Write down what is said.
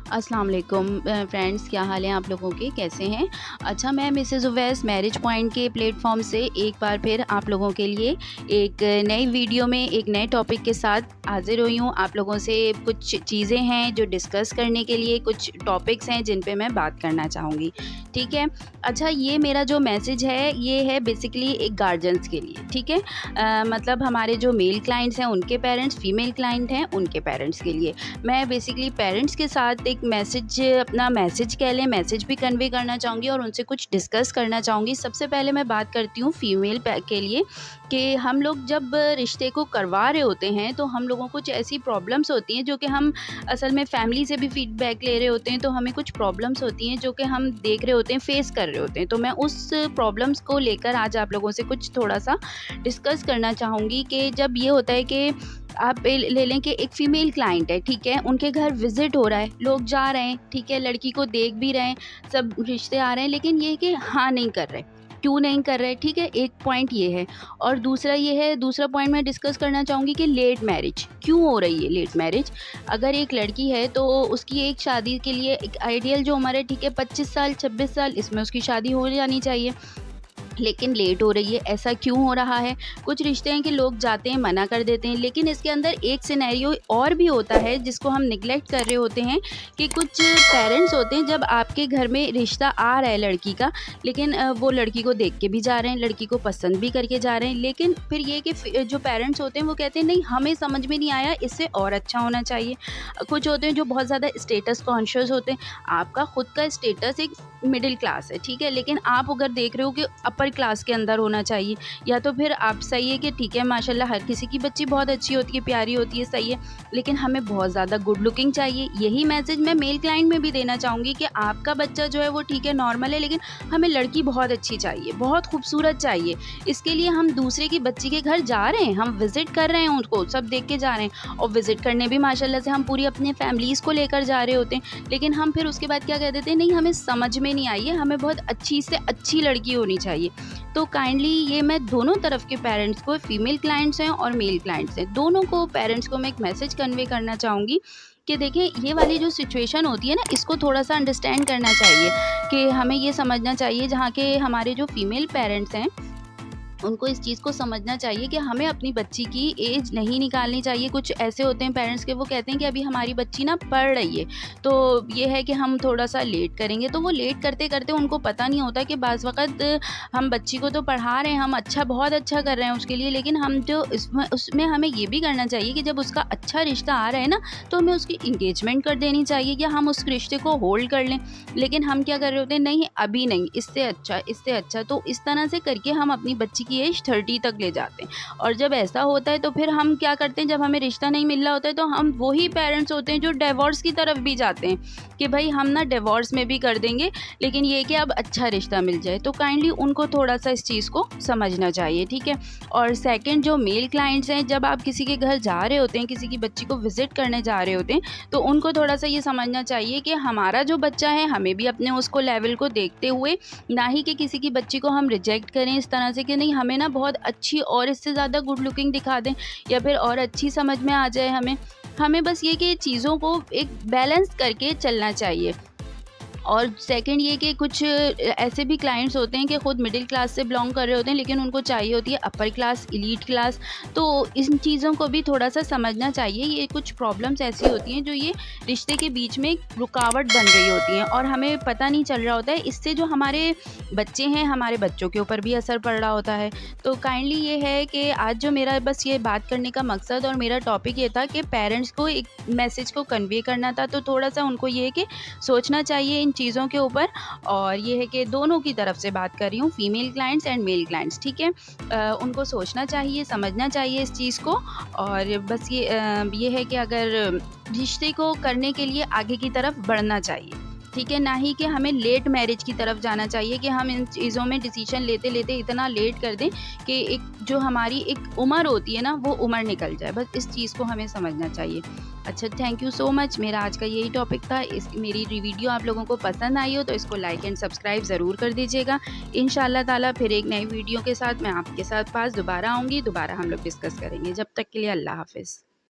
अस्सलाम वालेकुम फ्रेंड्स, क्या हाल है आप लोगों के, कैसे हैं। अच्छा, मैं मिसेज़ उवैस मैरिज पॉइंट के प्लेटफॉर्म से एक बार फिर आप लोगों के लिए एक नई वीडियो में एक नए टॉपिक के साथ हाज़िर हुई हूँ। आप लोगों से कुछ चीज़ें हैं जो डिस्कस करने के लिए, कुछ टॉपिक्स हैं जिन पे मैं बात करना चाहूँगी, ठीक है। अच्छा, ये मेरा जो मैसेज है ये है बेसिकली एक गार्जियंस के लिए, ठीक है। मतलब हमारे जो मेल क्लाइंट्स हैं उनके पेरेंट्स, फीमेल क्लाइंट हैं उनके पेरेंट्स के लिए। मैं बेसिकली पेरेंट्स के साथ एक मैसेज, अपना मैसेज कह लें, मैसेज भी कन्वे करना चाहूँगी और उनसे कुछ डिस्कस करना चाहूँगी। सबसे पहले मैं बात करती हूँ फीमेल के लिए कि हम लोग जब रिश्ते को करवा रहे होते हैं तो हम लोगों को कुछ ऐसी प्रॉब्लम्स होती हैं जो कि हम असल में फैमिली से भी फीडबैक ले रहे होते हैं, तो हमें कुछ प्रॉब्लम्स होती हैं जो कि हम देख रहे होते हैं, फेस कर रहे होते हैं। तो मैं उस प्रॉब्लम्स को लेकर आज आप लोगों से कुछ थोड़ा-सा डिस्कस करना चाहूँगी कि जब ये होता है कि आप ले लें कि एक फ़ीमेल क्लाइंट है, ठीक है, उनके घर विज़िट हो रहा है, लोग जा रहे हैं, ठीक है, लड़की को देख भी रहे हैं, सब रिश्ते आ रहे हैं, लेकिन ये है कि हाँ नहीं कर रहे। क्यों नहीं कर रहे, ठीक है, एक पॉइंट ये है। और दूसरा ये है, दूसरा पॉइंट मैं डिस्कस करना चाहूँगी कि लेट मैरिज क्यों हो रही है। लेट मैरिज, अगर एक लड़की है तो उसकी एक शादी के लिए एक आइडियल जो उम्र है, ठीक है, 25 साल 26 साल, इसमें उसकी शादी हो जानी चाहिए, लेकिन लेट हो रही है। ऐसा क्यों हो रहा है? कुछ रिश्ते हैं कि लोग जाते हैं, मना कर देते हैं, लेकिन इसके अंदर एक सिनेरियो और भी होता है जिसको हम निग्लेक्ट कर रहे होते हैं कि कुछ पेरेंट्स होते हैं, जब आपके घर में रिश्ता आ रहा है लड़की का, लेकिन वो लड़की को देख के भी जा रहे हैं, लड़की को पसंद भी करके जा रहे हैं, लेकिन फिर ये कि जो पेरेंट्स होते हैं वो कहते हैं नहीं, हमें समझ में नहीं आया, इससे और अच्छा होना चाहिए। कुछ होते हैं जो बहुत ज़्यादा स्टेटस कॉन्शियस होते हैं। आपका खुद का स्टेटस एक मिडिल क्लास है, ठीक है, लेकिन आप अगर देख रहे हो कि अपर क्लास के अंदर होना चाहिए, या तो फिर आप सही है कि ठीक है, माशाल्लाह हर किसी की बच्ची बहुत अच्छी होती है, प्यारी होती है, सही है, लेकिन हमें बहुत ज़्यादा गुड लुकिंग चाहिए। यही मैसेज मैं मेल क्लाइंट में भी देना चाहूँगी कि आपका बच्चा जो है वो ठीक है, नॉर्मल है, लेकिन हमें लड़की बहुत अच्छी चाहिए, बहुत खूबसूरत चाहिए। इसके लिए हम दूसरे की बच्ची के घर जा रहे हैं, हम विज़िट कर रहे हैं, उनको सब देख के जा रहे हैं, और विज़िट करने भी माशाल्लाह से हम पूरी अपनी फैमिलीज़ को लेकर जा रहे होते हैं, लेकिन हम फिर उसके बाद क्या कह देते हैं, नहीं हमें समझ में नहीं आई है, हमें बहुत अच्छी से अच्छी लड़की होनी चाहिए। तो काइंडली ये मैं दोनों तरफ के पेरेंट्स को, फीमेल क्लाइंट्स हैं और मेल क्लाइंट्स हैं, दोनों को पेरेंट्स को मैं एक मैसेज कन्वे करना चाहूँगी कि देखें, ये वाली जो सिचुएशन होती है ना, इसको थोड़ा-सा अंडरस्टैंड करना चाहिए कि हमें ये समझना चाहिए, जहाँ के हमारे जो फीमेल पेरेंट्स हैं उनको इस चीज़ को समझना चाहिए कि हमें अपनी बच्ची की एज नहीं निकालनी चाहिए। कुछ ऐसे होते हैं पेरेंट्स के, वो कहते हैं कि अभी हमारी बच्ची ना पढ़ रही है, तो ये है कि हम थोड़ा-सा लेट करेंगे। तो वो लेट करते-करते उनको पता नहीं होता कि बाज़ वक़्त हम बच्ची को तो पढ़ा रहे हैं, हम अच्छा, बहुत अच्छा कर रहे हैं उसके लिए, लेकिन हम जो उसमें हमें ये भी करना चाहिए कि जब उसका अच्छा रिश्ता आ रहा है ना, तो हमें उसकी एंगेजमेंट कर देनी चाहिए या हम उस रिश्ते को होल्ड कर लें। लेकिन हम क्या कर रहे होते हैं, नहीं अभी नहीं, इससे अच्छा, इससे अच्छा, तो इस तरह से करके हम अपनी बच्ची की एज 30 तक ले जाते हैं। और जब ऐसा होता है तो फिर हम क्या करते हैं, जब हमें रिश्ता नहीं मिल रहा होता है तो हम वही पेरेंट्स होते हैं जो डिवोर्स की तरफ भी जाते हैं कि भाई हम ना डिवोर्स में भी कर देंगे, लेकिन ये कि अब अच्छा रिश्ता मिल जाए। तो काइंडली उनको थोड़ा-सा इस चीज़ को समझना चाहिए, ठीक है। और सेकंड, जो मेल क्लाइंट्स हैं, जब आप किसी के घर जा रहे होते हैं, किसी की बच्ची को विज़िट करने जा रहे होते हैं, तो उनको थोड़ा-सा ये समझना चाहिए कि हमारा जो बच्चा है, हमें भी अपने उसको लेवल को देखते हुए, ना ही कि किसी की बच्ची को हम रिजेक्ट करें इस तरह से कि नहीं, हमें ना बहुत अच्छी और इससे ज़्यादा गुड लुकिंग दिखा दें या फिर और अच्छी समझ में आ जाए हमें। हमें बस ये कि चीज़ों को एक बैलेंस करके चलना चाहिए। और सेकंड ये कि कुछ ऐसे भी क्लाइंट्स होते हैं कि खुद मिडिल क्लास से बिलोंग कर रहे होते हैं, लेकिन उनको चाहिए होती है अपर क्लास, एलीट क्लास। तो इन चीज़ों को भी थोड़ा-सा समझना चाहिए। ये कुछ प्रॉब्लम्स ऐसी होती हैं जो ये रिश्ते के बीच में एक रुकावट बन रही होती हैं और हमें पता नहीं चल रहा होता है। इससे जो हमारे बच्चे हैं, हमारे बच्चों के ऊपर भी असर पड़ रहा होता है। तो काइंडली ये है कि आज जो मेरा बस ये बात करने का मकसद और मेरा टॉपिक ये था कि पेरेंट्स को एक मैसेज को कन्वे करना था, तो थोड़ा-सा उनको ये है कि सोचना चाहिए इन चीज़ों के ऊपर। और ये है कि दोनों की तरफ से बात कर रही हूँ, female clients and male clients, ठीक है। उनको सोचना चाहिए, समझना चाहिए इस चीज़ को। और बस ये है कि अगर रिश्ते को करने के लिए आगे की तरफ बढ़ना चाहिए, ठीक है, ना ही कि हमें लेट मैरिज की तरफ जाना चाहिए कि हम इन चीज़ों में डिसीजन लेते-लेते इतना लेट कर दें कि एक जो हमारी एक उम्र होती है ना, वो उम्र निकल जाए। बस इस चीज़ को हमें समझना चाहिए। अच्छा, थैंक यू सो मच। मेरा आज का यही टॉपिक था। मेरी वीडियो आप लोगों को पसंद आई हो तो इसको लाइक एंड सब्सक्राइब ज़रूर कर दीजिएगा। इंशाअल्लाह ताला फिर एक नई वीडियो के साथ मैं आपके साथ पास दोबारा आऊँगी, दोबारा हम लोग डिस्कस करेंगे। जब तक के लिए अल्लाह हाफ़िज़।